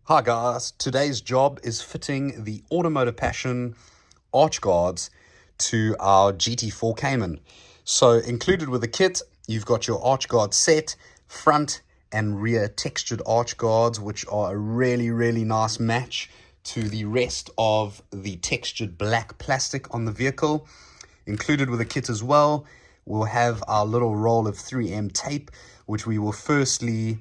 Hi guys, today's job is fitting the Automotive Passion Arch Guards to our GT4 Cayman. So included with the kit, you've got your Arch Guard set, front and rear textured Arch Guards, which are a really nice match to the rest of the textured black plastic on the vehicle. Included with the kit as well, we'll have our little roll of 3M tape, which we will firstly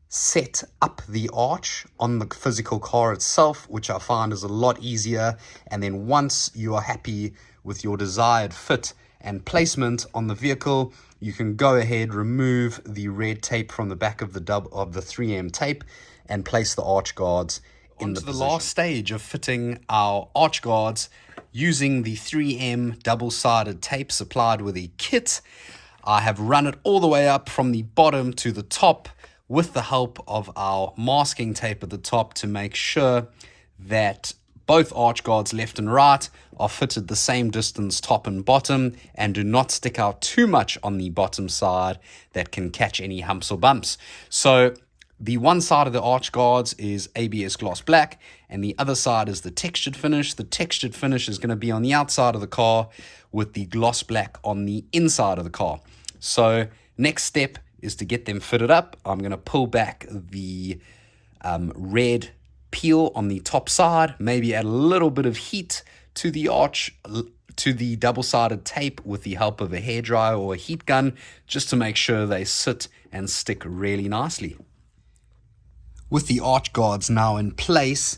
set up the arch on the physical car itself, which I find is a lot easier. And then once you are happy with your desired fit and placement on the vehicle, you can go ahead, remove the red tape from the back of the 3M tape and place the arch guards in the last stage of fitting our arch guards using the 3M double-sided tape supplied with a kit. I have run it all the way up from the bottom to the top with the help of our masking tape at the top to make sure that both arch guards left and right are fitted the same distance top and bottom and do not stick out too much on the bottom side that can catch any humps or bumps. So the one side of the arch guards is ABS gloss black and the other side is the textured finish. The textured finish is going to be on the outside of the car with the gloss black on the inside of the car. So next step is to get them fitted up. I'm going to pull back the red peel on the top side, maybe add a little bit of heat to the arch, to the double-sided tape with the help of a hairdryer or a heat gun, just to make sure they sit and stick really nicely. With the arch guards now in place,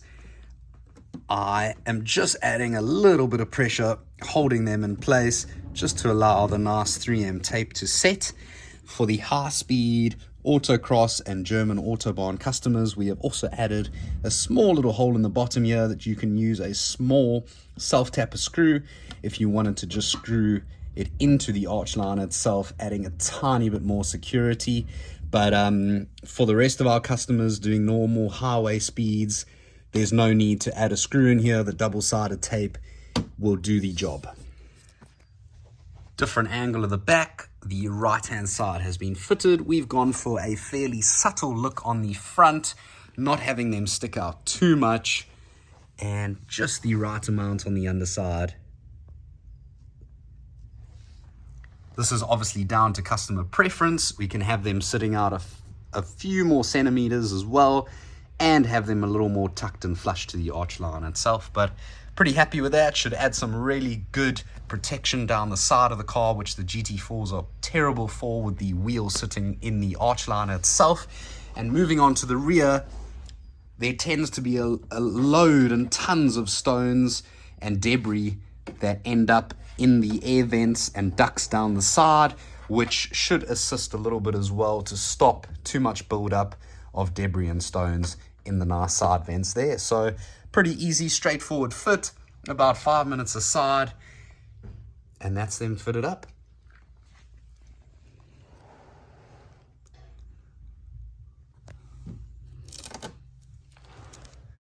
I am just adding a little bit of pressure, holding them in place just to allow the nice 3M tape to set. For the high-speed autocross and German Autobahn customers, we have also added a small little hole in the bottom here that you can use a small self-tapper screw if you wanted to just screw it into the arch line itself, adding a tiny bit more security. But for the rest of our customers doing normal highway speeds, there's no need to add a screw in here. The double-sided tape will do the job. Different angle of the back. The right hand side has been fitted. We've gone for a fairly subtle look on the front, not having them stick out too much, and just the right amount on the underside. This is obviously down to customer preference. We can have them sitting out a few more centimeters as well and have them a little more tucked and flush to the arch line itself, but pretty happy with that. Should add some really good protection down the side of the car, which the GT4s are terrible for with the wheel sitting in the arch line itself. And moving on to the rear, there tends to be a load and tons of stones and debris that end up in the air vents and ducts down the side, which should assist a little bit as well to stop too much buildup of debris and stones in the nice side vents there. So pretty easy, straightforward fit, about 5 minutes aside, and that's them fitted up.